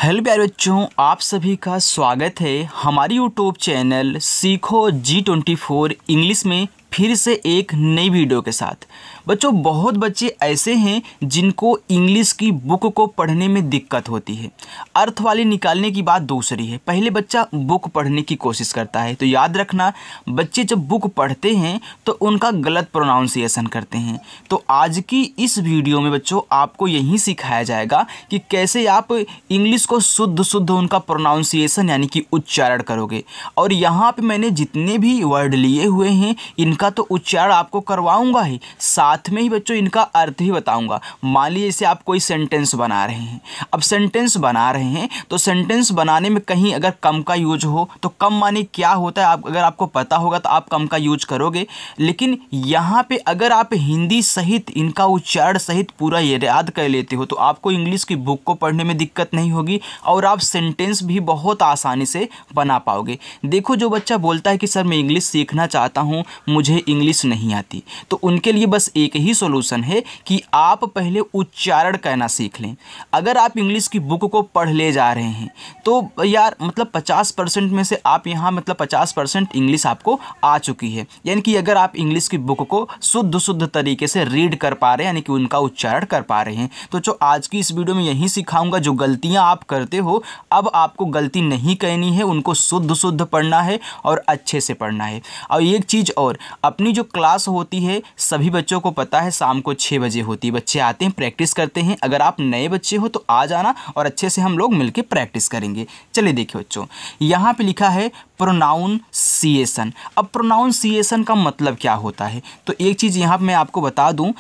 Hello प्यारे बच्चों, आप सभी का स्वागत है हमारी यूट्यूब चैनल सीखो G24 इंग्लिश में फिर से एक नई वीडियो के साथ। बच्चों, बहुत बच्चे ऐसे हैं जिनको इंग्लिश की बुक को पढ़ने में दिक्कत होती है। अर्थ वाली निकालने की बात दूसरी है। पहले बच्चा बुक पढ़ने की कोशिश करता है, तो याद रखना, बच्चे जब बुक पढ़ते हैं तो उनका गलत प्रोनाउंसिएशन करते हैं। तो आज की इस वीडियो में बच्चों आपको यही सिखाया जाएगा कि कैसे आप इंग्लिश को शुद्ध शुद्ध उनका प्रोनाउंसिएशन यानी कि उच्चारण करोगे। और यहाँ पे मैंने जितने भी वर्ड लिए हुए हैं इनका तो उच्चारण आपको करवाऊंगा ही, साथ में ही बच्चों इनका अर्थ भी बताऊंगा। मान लीजिए जैसे आप कोई सेंटेंस बना रहे हैं, अब सेंटेंस बना रहे हैं तो सेंटेंस बनाने में कहीं अगर कम का यूज हो तो कम माने क्या होता है, आप अगर आपको पता होगा तो आप कम का यूज करोगे। लेकिन यहाँ पे अगर आप हिंदी सहित इनका उच्चारण सहित पूरा याद कर लेते हो तो आपको इंग्लिश की बुक को पढ़ने में दिक्कत नहीं होगी और आप सेंटेंस भी बहुत आसानी से बना पाओगे। देखो, जो बच्चा बोलता है कि सर मैं इंग्लिश सीखना चाहता हूँ, मुझे इंग्लिश नहीं आती, तो उनके लिए बस एक ही सॉल्यूशन है कि आप पहले उच्चारण कहना सीख लें। अगर आप इंग्लिश की बुक को पढ़ ले जा रहे हैं तो यार मतलब 50% में से आप यहाँ मतलब 50% इंग्लिश आपको आ चुकी है। यानी कि अगर आप इंग्लिश की बुक को शुद्ध शुद्ध तरीके से रीड कर पा रहे हैं, यानी कि उनका उच्चारण कर पा रहे हैं। तो जो आज की इस वीडियो में यही सिखाऊंगा, जो गलतियाँ आप करते हो अब आपको गलती नहीं कहनी है, उनको शुद्ध शुद्ध पढ़ना है और अच्छे से पढ़ना है। और एक चीज़ और, अपनी जो क्लास होती है सभी बच्चों को पता है शाम को 6 बजे होती है। बच्चे आते हैं, प्रैक्टिस करते हैं। अगर आप नए बच्चे हो तो आ जाना और अच्छे से हम लोग मिलकर प्रैक्टिस करेंगे। चलिए देखिए बच्चों, यहाँ पे लिखा है प्रोनाउंसिएशन। अब प्रोनाउंसिएशन का मतलब क्या होता है, तो एक चीज़ यहाँ मैं आपको बता दूँ।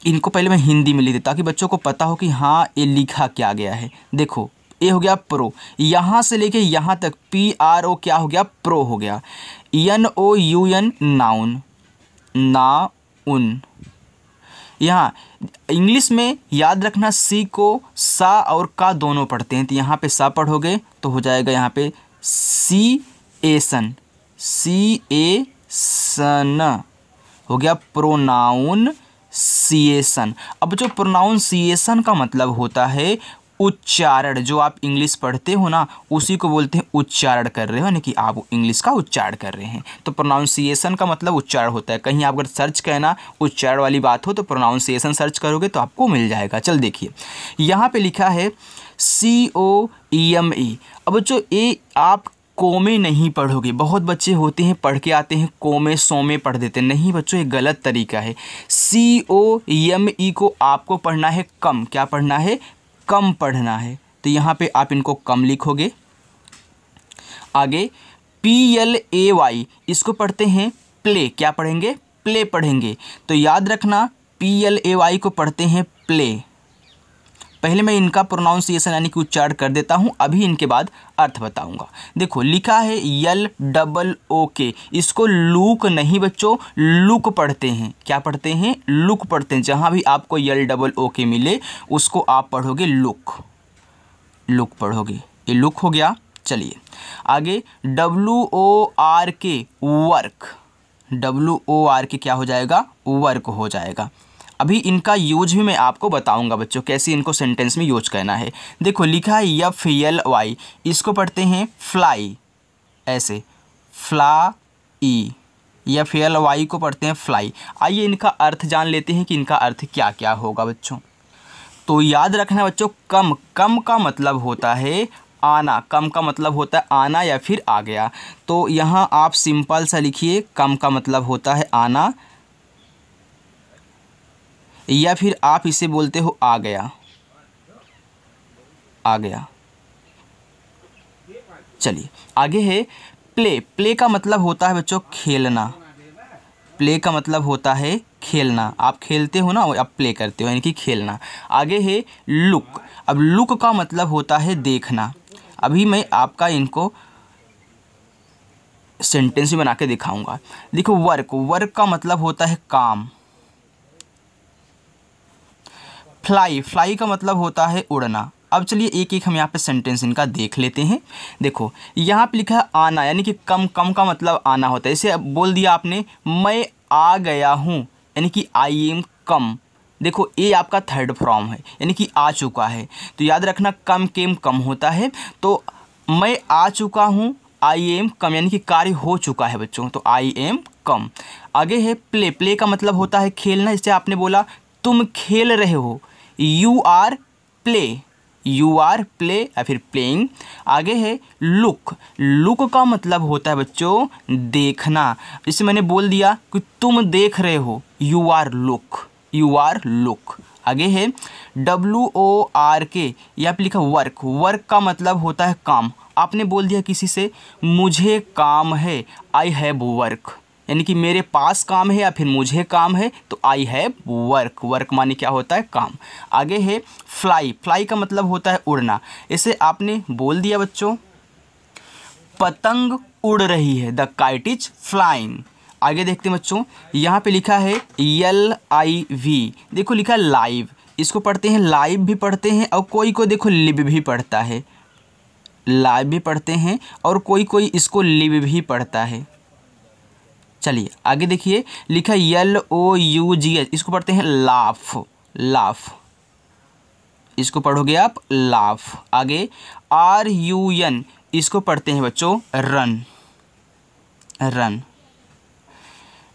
इनको पहले मैं हिंदी में लिख देता ताकि बच्चों को पता हो कि हाँ ये लिखा क्या गया है। देखो, ये हो गया प्रो, यहाँ से लेके यहाँ तक PRO क्या हो गया, प्रो हो गया। NOUN noun, noun. यहाँ इंग्लिश में याद रखना सी को सा और का दोनों पढ़ते हैं, तो यहाँ पे सा पढ़ोगे तो हो जाएगा यहाँ पे सीएसन, सीएसन हो गया प्रोनाउंसिएशन। अब जो प्रोनाउंसिएशन का मतलब होता है उच्चारण, जो आप इंग्लिश पढ़ते हो ना उसी को बोलते हैं उच्चारण कर रहे हो, यानी कि आप इंग्लिश का उच्चारण कर रहे हैं। तो प्रोनाउंसिएशन का मतलब उच्चारण होता है। कहीं आप अगर सर्च करना उच्चारण वाली बात हो तो प्रोनाउंसिएशन सर्च करोगे तो आपको मिल जाएगा। चल देखिए, यहाँ पे लिखा है COME। अब जो ये आप कोमे नहीं पढ़ोगे, बहुत बच्चे होते हैं पढ़ के आते हैं कोमे सोमे पढ़ देते हैं। नहीं बच्चों, ये गलत तरीका है। COME को आपको पढ़ना है कम। क्या पढ़ना है, कम पढ़ना है। तो यहाँ पे आप इनको कम लिखोगे। आगे PLAY, इसको पढ़ते हैं प्ले। क्या पढ़ेंगे, प्ले पढ़ेंगे। तो याद रखना PLAY को पढ़ते हैं प्ले। पहले मैं इनका प्रोनाउंसिएशन यानी कि उच्चारण कर देता हूँ, अभी इनके बाद अर्थ बताऊंगा। देखो लिखा है LOOK, इसको लूक नहीं बच्चों, लुक पढ़ते हैं। क्या पढ़ते हैं, लुक पढ़ते हैं। जहाँ भी आपको LOOK मिले उसको आप पढ़ोगे लुक, लुक पढ़ोगे। ये लुक हो गया। चलिए आगे WORK, वर्क। WORK क्या हो जाएगा, वर्क हो जाएगा। अभी इनका यूज भी मैं आपको बताऊंगा बच्चों, कैसे इनको सेंटेंस में यूज करना है। देखो लिखा है FLY, इसको पढ़ते हैं फ्लाई, ऐसे फ्लाई। FLY को पढ़ते हैं फ्लाई। आइए इनका अर्थ जान लेते हैं कि इनका अर्थ क्या क्या होगा बच्चों। तो याद रखना बच्चों, कम, कम का मतलब होता है आना। कम का मतलब होता है आना या फिर आ गया। तो यहाँ आप सिंपल सा लिखिए, कम का मतलब होता है आना, या फिर आप इसे बोलते हो आ गया, आ गया। चलिए आगे है प्ले। प्ले का मतलब होता है बच्चों खेलना। प्ले का मतलब होता है खेलना। आप खेलते हो ना, आप प्ले करते हो यानी कि खेलना। आगे है लुक। अब लुक का मतलब होता है देखना। अभी मैं आपका इनको सेंटेंस में बना के दिखाऊंगा। देखो वर्क, वर्क का मतलब होता है काम। फ्लाई, फ्लाई का मतलब होता है उड़ना। अब चलिए एक एक हम यहाँ पे सेंटेंस इनका देख लेते हैं। देखो यहाँ पे लिखा है आना, यानी कि कम, कम का मतलब आना होता है। इसे बोल दिया आपने मैं आ गया हूँ, यानी कि आई एम कम। देखो ए आपका थर्ड फॉर्म है, यानी कि आ चुका है। तो याद रखना कम केम कम होता है, तो मैं आ चुका हूँ, आई एम कम, यानी कि कार्य हो चुका है बच्चों, तो आई एम कम। आगे है प्ले, प्ले का मतलब होता है खेलना। इससे आपने बोला तुम खेल रहे हो, you are play, you are play या फिर प्लेइंग। आगे है लुक, लुक का मतलब होता है बच्चों देखना। जैसे मैंने बोल दिया कि तुम देख रहे हो, you are look, you are look. आगे है WORK, यहाँ पे लिखा वर्क, वर्क का मतलब होता है काम। आपने बोल दिया किसी से मुझे काम है, आई हैव वर्क, यानी कि मेरे पास काम है या फिर मुझे काम है, तो आई हैव वर्क, वर्क माने क्या होता है काम। आगे है फ्लाई, फ्लाई का मतलब होता है उड़ना। इसे आपने बोल दिया बच्चों पतंग उड़ रही है, द काइट इज फ्लाइंग। आगे देखते हैं बच्चों, यहाँ पे लिखा है LIV, देखो लिखा है लाइव, इसको पढ़ते हैं लाइव भी पढ़ते हैं, और कोई को देखो लिव भी पढ़ता है, लाइव भी पढ़ते हैं और कोई कोई इसको लिव भी पढ़ता है। चलिए आगे देखिए, लिखा LOUGH, इसको पढ़ते हैं लाफ, लाफ, इसको पढ़ोगे आप लाफ। आगे RUN, इसको पढ़ते हैं बच्चों run, run.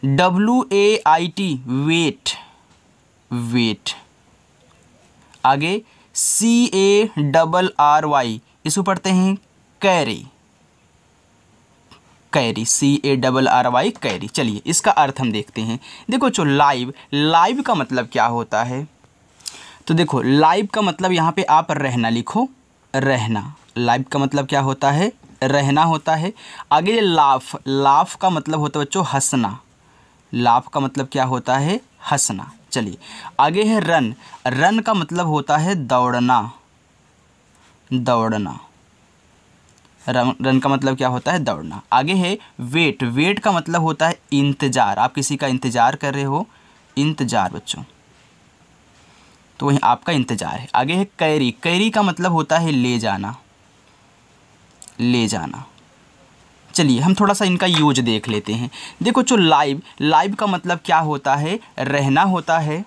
WAIT, wait, wait. आगे CARRY, इसको पढ़ते हैं कैरी, कैरी, CARRY कैरी। चलिए इसका अर्थ हम देखते हैं। देखो जो लाइव, लाइव का मतलब क्या होता है, तो देखो लाइव का मतलब यहाँ पे आप रहना लिखो, रहना, लाइव का मतलब क्या होता है, रहना होता है। आगे लाफ, लाफ का मतलब होता है बच्चों हंसना, लाफ का मतलब क्या होता है, हंसना। चलिए आगे है रन, रन का मतलब होता है दौड़ना, दौड़ना, रन का मतलब क्या होता है, दौड़ना। आगे है वेट, वेट का मतलब होता है इंतज़ार, आप किसी का इंतज़ार कर रहे हो, इंतज़ार बच्चों, तो वहीं आपका इंतज़ार है। आगे है कैरी, कैरी का मतलब होता है ले जाना, ले जाना। चलिए हम थोड़ा सा इनका यूज देख लेते हैं। देखो जो लाइव, लाइव का मतलब क्या होता है, रहना होता है।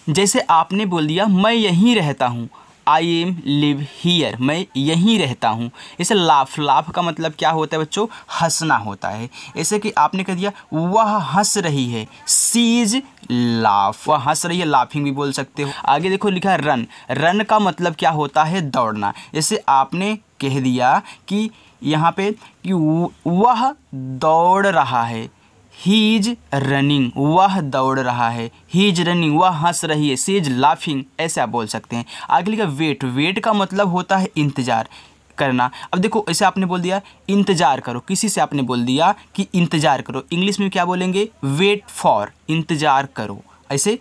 जैसे आपने बोल दिया मैं यहीं रहता हूँ, आई एम लिव हीयर, मैं यहीं रहता हूँ। इसे लाफ, लाफ का मतलब क्या होता है बच्चों, हंसना होता है। ऐसे कि आपने कह दिया वह हंस रही है, सी इज लाफ, वह हंस रही है, लाफिंग भी बोल सकते हो। आगे देखो लिखा है रन, रन का मतलब क्या होता है, दौड़ना। जैसे आपने कह दिया कि यहाँ पे कि वह दौड़ रहा है, ही इज रनिंग, वह दौड़ रहा है, ही इज रनिंग, वह हंस रही है, सी इज लाफिंग, ऐसे आप बोल सकते हैं। आगे लिखा वेट, वेट का मतलब होता है इंतज़ार करना। अब देखो ऐसे आपने बोल दिया इंतज़ार करो, किसी से आपने बोल दिया कि इंतज़ार करो, इंग्लिश में क्या बोलेंगे, वेट फॉर, इंतज़ार करो। ऐसे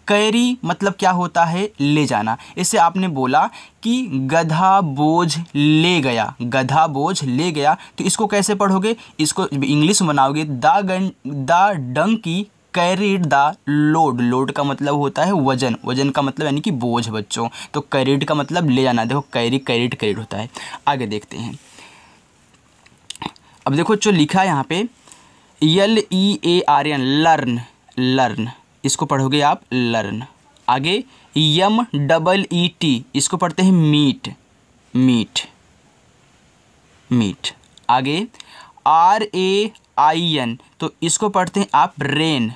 कैरी मतलब क्या होता है, ले जाना। इससे आपने बोला कि गधा बोझ ले गया, गधा बोझ ले गया, तो इसको कैसे पढ़ोगे, इसको इंग्लिश में बनाओगे the donkey carried the load, load का मतलब होता है वजन, वजन का मतलब यानी कि बोझ बच्चों, तो कैरिड का मतलब ले जाना। देखो कैरी, कैरिड, कैरिड होता है। आगे देखते हैं, अब देखो जो लिखा है यहाँ पे LEARN, लर्न, लर्न, इसको पढ़ोगे आप लर्न। आगे MEET, इसको पढ़ते हैं मीट, मीट, मीट। आगे RAIN, तो इसको पढ़ते हैं आप रेन,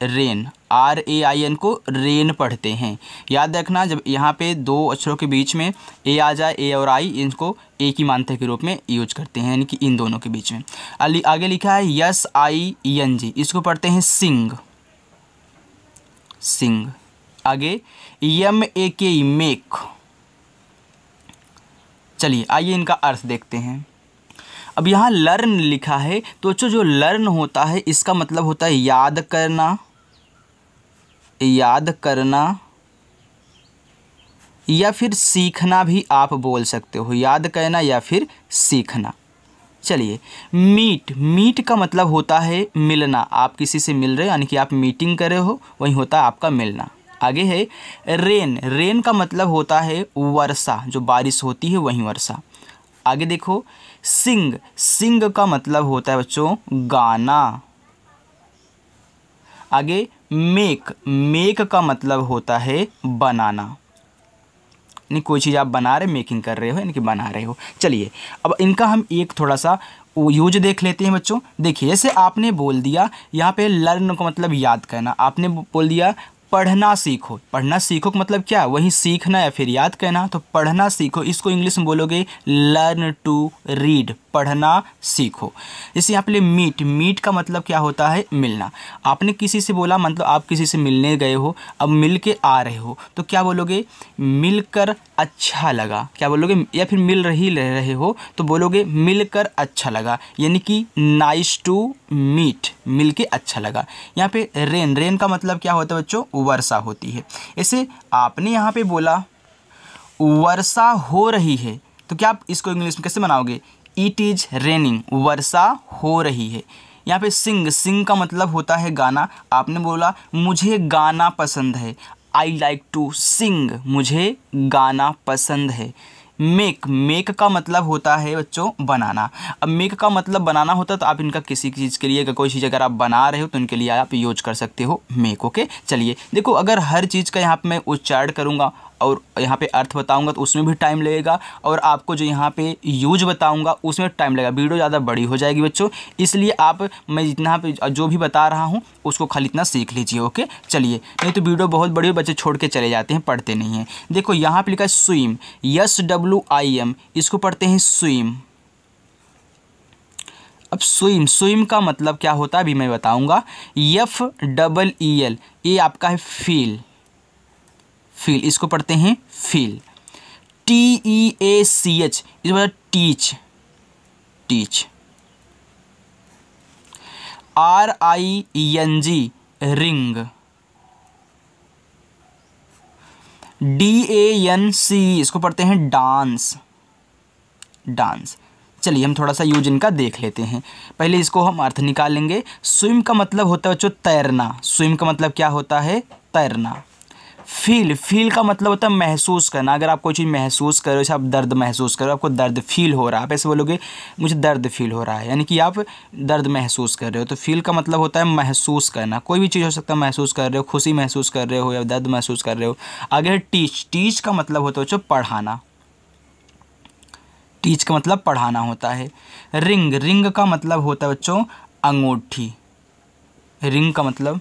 रेन, RAIN को रेन पढ़ते हैं। याद रखना जब यहाँ पे दो अक्षरों के बीच में ए आ जाए, ए और आई, इनको एक ही मानते के रूप में यूज करते हैं, यानी कि इन दोनों के बीच में। आगे लिखा है SING, इसको पढ़ते हैं सिंग, सिंग। आगे MAKE, मेक। चलिए आइए इनका अर्थ देखते हैं। अब यहाँ लर्न लिखा है, तो जो लर्न होता है इसका मतलब होता है याद करना, याद करना, या फिर सीखना भी आप बोल सकते हो, याद करना या फिर सीखना। चलिए मीट, मीट का मतलब होता है मिलना, आप किसी से मिल रहे हो यानी कि आप मीटिंग कर रहे हो, वही होता है आपका मिलना। आगे है रेन, रेन का मतलब होता है वर्षा, जो बारिश होती है वही वर्षा। आगे देखो सिंग, सिंग का मतलब होता है बच्चों गाना। आगे मेक, मेक का मतलब होता है बनाना, यानी कोई चीज़ आप बना रहे, मेकिंग कर रहे हो यानी कि बना रहे हो। चलिए अब इनका हम एक थोड़ा सा यूज देख लेते हैं बच्चों। देखिए जैसे आपने बोल दिया यहाँ पे लर्न का मतलब याद करना, आपने बोल दिया पढ़ना सीखो। पढ़ना सीखो का मतलब क्या, वही सीखना या फिर याद करना। तो पढ़ना सीखो, इसको इंग्लिश में बोलोगे लर्न टू रीड, पढ़ना सीखो। जैसे यहाँ पे मीट, मीट का मतलब क्या होता है, मिलना। आपने किसी से बोला, मतलब आप किसी से मिलने गए हो, अब मिल के आ रहे हो तो क्या बोलोगे, मिलकर अच्छा लगा। क्या बोलोगे, या फिर मिल रहे हो तो बोलोगे मिलकर अच्छा लगा, यानी कि नाइस टू मीट, मिल के अच्छा लगा। यहाँ पे रेन, रेन का मतलब क्या होता है बच्चों, वर्षा होती है। ऐसे आपने यहाँ पे बोला वर्षा हो रही है, तो क्या आप इसको इंग्लिश में कैसे बनाओगे, इट इज़ रेनिंग, वर्षा हो रही है। यहाँ पे सिंग, सिंग का मतलब होता है गाना। आपने बोला मुझे गाना पसंद है, आई लाइक टू सिंग, मुझे गाना पसंद है। मेक, मेक का मतलब होता है बच्चों बनाना। अब मेक का मतलब बनाना होता है तो आप इनका किसी चीज़ के लिए, कोई चीज़ अगर आप बना रहे हो तो इनके लिए आप यूज कर सकते हो मेक। ओके चलिए देखो, अगर हर चीज़ का यहाँ पे मैं उच्चारण करूँगा और यहाँ पे अर्थ बताऊंगा तो उसमें भी टाइम लगेगा, और आपको जो यहाँ पे यूज बताऊंगा उसमें टाइम लगेगा, वीडियो ज़्यादा बड़ी हो जाएगी बच्चों। इसलिए आप, मैं जितना पे जो भी बता रहा हूँ उसको खाली इतना सीख लीजिए। ओके चलिए, नहीं तो वीडियो बहुत बड़ी हो, बच्चे छोड़ के चले जाते हैं, पढ़ते नहीं हैं। देखो यहाँ पे लिखा है स्विम, SWIM, इसको पढ़ते हैं स्विम। अब स्विम, स्विम का मतलब क्या होता है अभी मैं बताऊँगा। FEEL, ये आपका है फील, फील, इसको पढ़ते हैं फील। TEACH, इसको पढ़ते teach, teach. RING, ring. DANCE, इसको पढ़ते हैं डांस, डांस। चलिए हम थोड़ा सा यूज इनका देख लेते हैं। पहले इसको हम अर्थ निकाल लेंगे। स्विम का मतलब होता है बच्चों तैरना, स्विम का मतलब क्या होता है, तैरना। फील, फील का मतलब होता है महसूस करना। अगर आप कोई चीज़ महसूस कर रहे हो, जैसे आप दर्द महसूस कर रहे हो, आपको दर्द फील हो रहा है, आप ऐसे बोलोगे मुझे दर्द फील हो रहा है, यानी कि आप दर्द महसूस कर रहे हो। तो फील का मतलब होता है महसूस करना, कोई भी चीज़ हो सकता है, महसूस कर रहे हो, खुशी महसूस कर रहे हो या दर्द महसूस कर रहे हो। आगे है टीच, टीच का मतलब होता है बच्चों पढ़ाना, टीच का मतलब पढ़ाना होता है। रिंग, रिंग का मतलब होता है बच्चों अंगूठी, रिंग का मतलब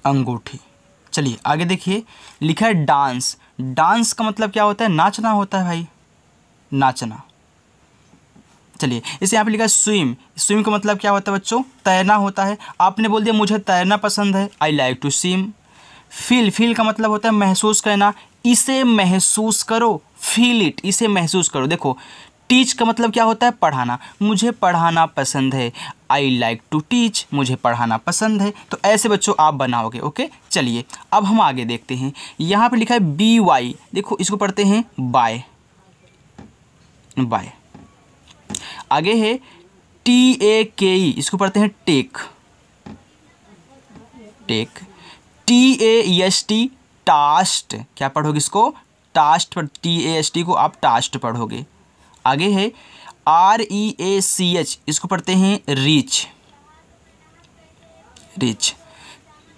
अंगूठी। चलिए आगे देखिए, लिखा है डांस, डांस का मतलब क्या होता है, नाचना होता है भाई, नाचना। चलिए इसे यहाँ पे लिखा है स्विम, स्विम का मतलब क्या होता है बच्चों, तैरना होता है। आपने बोल दिया मुझे तैरना पसंद है, I like to swim. Feel, feel का मतलब होता है महसूस करना, इसे महसूस करो, फील इट, इसे महसूस करो। देखो टीच का मतलब क्या होता है, पढ़ाना, मुझे पढ़ाना पसंद है, आई लाइक टू टीच, मुझे पढ़ाना पसंद है। तो ऐसे बच्चों आप बनाओगे। ओके चलिए अब हम आगे देखते हैं। यहाँ पे लिखा है BY, देखो इसको पढ़ते हैं बाय, बाय। आगे है TAKE, इसको पढ़ते हैं टेक, टेक। TAST, टास्ट, क्या पढ़ोगे इसको, टास्ट, पर TAST को आप टास्ट पढ़ोगे। आगे है REACH, इसको पढ़ते हैं रीच, रीच।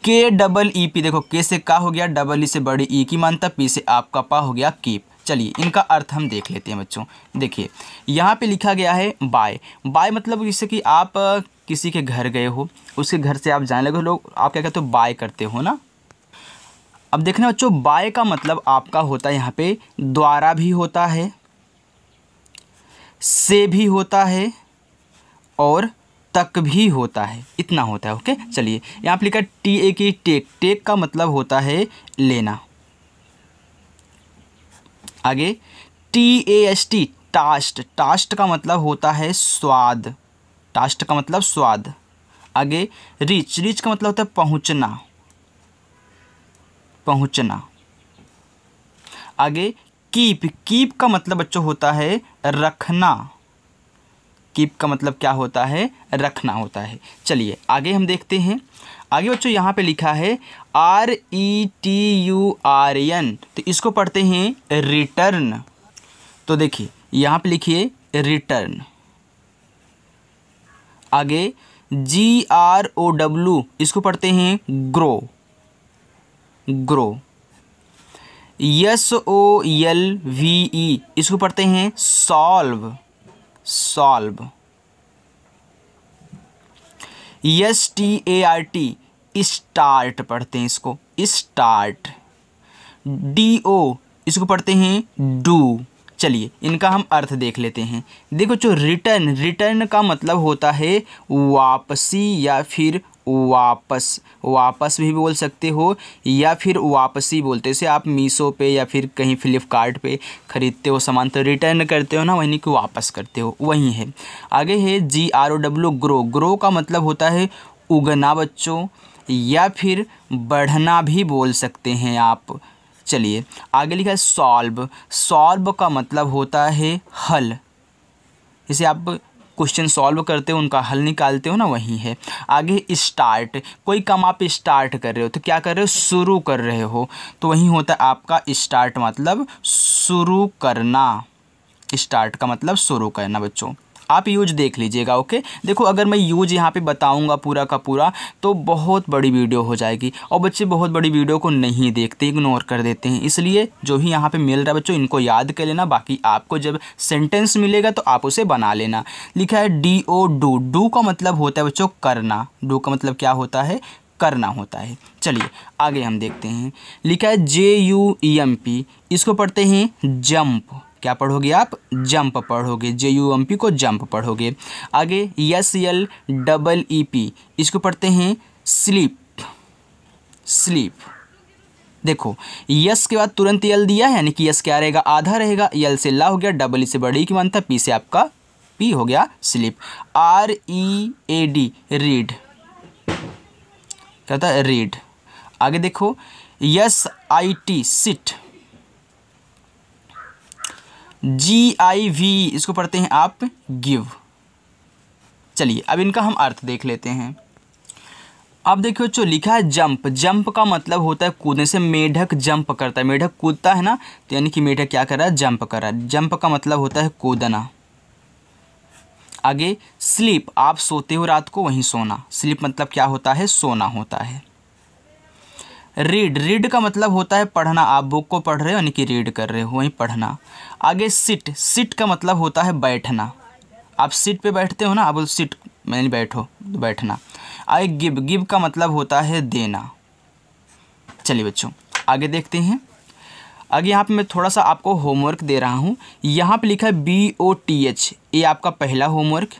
KEEP, देखो के से का हो गया, डबल ई से बड़ी ई की मानता, पी से आपका पा हो गया कीप। चलिए इनका अर्थ हम देख लेते हैं बच्चों। देखिए यहाँ पे लिखा गया है बाय, बाय मतलब जैसे कि आप किसी के घर गए हो, उसके घर से आप जाने लगे, लोग आप क्या कहते हो, बाय करते हो ना। अब देखना बच्चों, बाय का मतलब आपका होता है यहाँ पे द्वारा भी होता है, से भी होता है और तक भी होता है, इतना होता है। ओके चलिए यहाँ पे लिखा TAKE, टेक, टेक का मतलब होता है लेना। आगे TAST, टास्ट, टास्ट का मतलब होता है स्वाद, टास्ट का मतलब स्वाद। आगे रीच, रीच का मतलब होता है पहुंचना, पहुंचना। आगे कीप, कीप का मतलब बच्चों होता है रखना, कीप का मतलब क्या होता है, रखना होता है। चलिए आगे हम देखते हैं। आगे बच्चों यहाँ पे लिखा है RETURN, तो इसको पढ़ते हैं रिटर्न। तो देखिए यहाँ पे लिखिए रिटर्न। आगे GROW इसको पढ़ते हैं ग्रो, ग्रो। SOLVE इसको पढ़ते हैं सॉल्व, सॉल्व। START स्टार्ट पढ़ते हैं इसको, स्टार्ट। DO इसको पढ़ते हैं डू। चलिए इनका हम अर्थ देख लेते हैं। देखो जो रिटर्न, रिटर्न का मतलब होता है वापसी या फिर वापस, वापस भी बोल सकते हो या फिर वापसी बोलते हैं। जैसे आप मीशो पे या फिर कहीं फ्लिपकार्ट पे ख़रीदते हो सामान तो रिटर्न करते हो ना, वही कि वापस करते हो, वही है। आगे है GROW ग्रो, ग्रो का मतलब होता है उगना बच्चों, या फिर बढ़ना भी बोल सकते हैं आप। चलिए आगे लिखा है सॉल्व, सॉल्व का मतलब होता है हल। जैसे आप क्वेश्चन सॉल्व करते हो उनका हल निकालते हो ना, वही है। आगे स्टार्ट, कोई काम आप स्टार्ट कर रहे हो तो क्या कर रहे हो, शुरू कर रहे हो, तो वही होता है आपका स्टार्ट मतलब शुरू करना। स्टार्ट का मतलब शुरू करना बच्चों। आप यूज देख लीजिएगा, ओके। देखो अगर मैं यूज यहाँ पे बताऊँगा पूरा का पूरा तो बहुत बड़ी वीडियो हो जाएगी और बच्चे बहुत बड़ी वीडियो को नहीं देखते, इग्नोर कर देते हैं। इसलिए जो भी यहाँ पे मिल रहा है बच्चों इनको याद कर लेना, बाकी आपको जब सेंटेंस मिलेगा तो आप उसे बना लेना। लिखा है DO डू, डू का मतलब होता है बच्चों करना, डू का मतलब क्या होता है, करना होता है। चलिए आगे हम देखते हैं। लिखा है JUMP इसको पढ़ते हैं जंप, क्या पढ़ोगे आप, जंप पढ़ोगे, JUMP को जंप पढ़ोगे। आगे SLEEP इसको पढ़ते हैं स्लीप, स्लीप। देखो यस के बाद तुरंत यल दिया है, यानी कि यस क्या रहेगा, आधा रहेगा, यल से ला हो गया, डबल ई से बड़ी की मानता, पी से आपका पी हो गया स्लीप। READ रीड, क्या होता है, रीड। आगे देखो SIT सिट, GIV इसको पढ़ते हैं आप गिव। चलिए अब इनका हम अर्थ देख लेते हैं। अब देखो जो लिखा है जंप, जंप का मतलब होता है कूदने से। मेढक जंप करता है, मेढक कूदता है ना, तो यानी कि मेढक क्या कर रहा है, जंप कर रहा है। जंप का मतलब होता है कूदना। आगे स्लीप, आप सोते हो रात को, वहीं सोना। स्लीप मतलब क्या होता है, सोना होता है। रीड, रीड का मतलब होता है पढ़ना, आप बुक को पढ़ रहे हो यानी कि रीड कर रहे हो, वहीं पढ़ना। आगे सिट, सिट का मतलब होता है बैठना, आप सीट पे बैठते हो ना, आप सिट में बैठो, बैठना। आगे गिव, गिव का मतलब होता है देना। चलिए बच्चों आगे देखते हैं। आगे यहाँ पे मैं थोड़ा सा आपको होमवर्क दे रहा हूँ। यहाँ पे लिखा है BOTH, ये आपका पहला होमवर्क।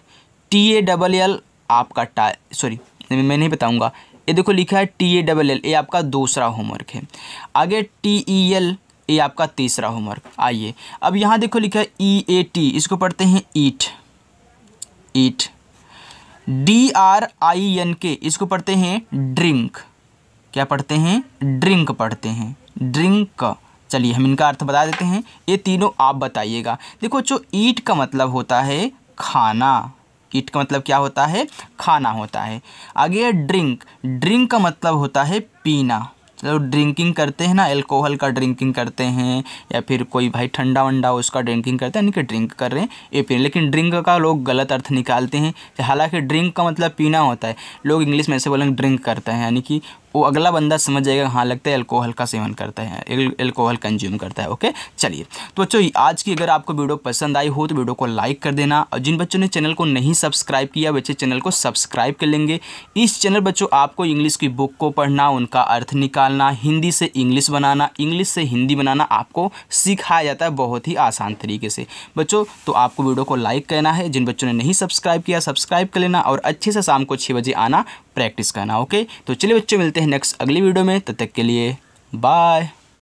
TALL आपका सॉरी मैं नहीं बताऊँगा, ये देखो लिखा है TALL, ये आपका दूसरा होमवर्क है। आगे TEL, ये आपका तीसरा होमवर्क। आइए अब यहाँ देखो लिखा है EAT, इसको पढ़ते हैं ईट, ईट। DRINK इसको पढ़ते हैं ड्रिंक, क्या पढ़ते हैं, ड्रिंक पढ़ते हैं, ड्रिंक। चलिए हम इनका अर्थ बता देते हैं, ये तीनों आप बताइएगा। देखो जो ईट का मतलब होता है खाना, ईट का मतलब क्या होता है, खाना होता है। आगे ड्रिंक, ड्रिंक का मतलब होता है पीना। चलो ड्रिंकिंग करते हैं ना, एल्कोहल का ड्रिंकिंग करते हैं या फिर कोई भाई ठंडा वंडा उसका ड्रिंकिंग करते हैं, यानी कि ड्रिंक कर रहे हैं ये पी। लेकिन ड्रिंक का लोग गलत अर्थ निकालते हैं, हालांकि ड्रिंक का मतलब पीना होता है। लोग इंग्लिश में ऐसे बोलेंगे ड्रिंक करते हैं, यानी कि वो अगला बंदा समझ जाएगा हाँ लगता है अल्कोहल का सेवन करता है, एल्कोहल कंज्यूम करता है। ओके चलिए तो बच्चों आज की अगर आपको वीडियो पसंद आई हो तो वीडियो को लाइक कर देना, और जिन बच्चों ने चैनल को नहीं सब्सक्राइब किया बच्चे चैनल को सब्सक्राइब कर लेंगे। इस चैनल बच्चों आपको इंग्लिश की बुक को पढ़ना, उनका अर्थ निकालना, हिंदी से इंग्लिश बनाना, इंग्लिश से हिंदी बनाना आपको सिखाया जाता है बहुत ही आसान तरीके से बच्चों। तो आपको वीडियो को लाइक करना है, जिन बच्चों ने नहीं सब्सक्राइब किया सब्सक्राइब कर लेना, और अच्छे से शाम को 6 बजे आना, प्रैक्टिस करना। ओके तो चलिए बच्चों मिलते हैं नेक्स्ट अगली वीडियो में, तब तक के लिए बाय।